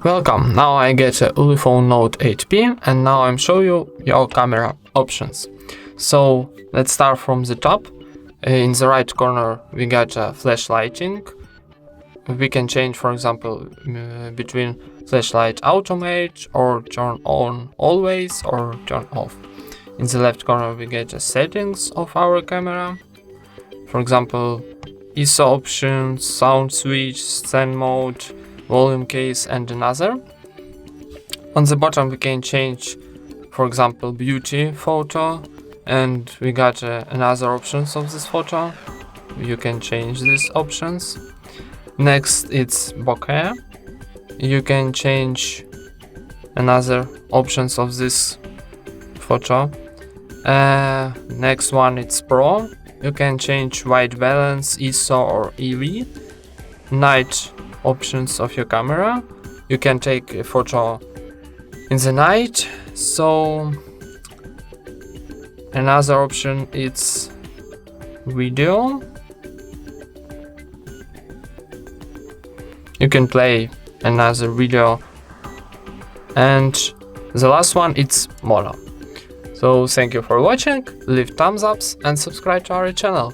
Welcome, now I get a ULEFONE Note 8P and now I'm show you your camera options. So let's start from the top. In the right corner we got flashlighting. We can change, for example, between flashlight automate or turn on always or turn off. In the left corner we get the settings of our camera. For example, ISO options, sound switch, stand mode, volume case and another. On the bottom we can change, for example, beauty photo, and we got another options of this photo. You can change these options. Next it's bokeh. You can change another options of this photo. Next one it's pro. You can change white balance, ISO or EV. Night options of your camera. You can take a photo in the night. So another option is video. You can play another video, and the last one it's mono. So thank you for watching, leave thumbs ups and subscribe to our channel.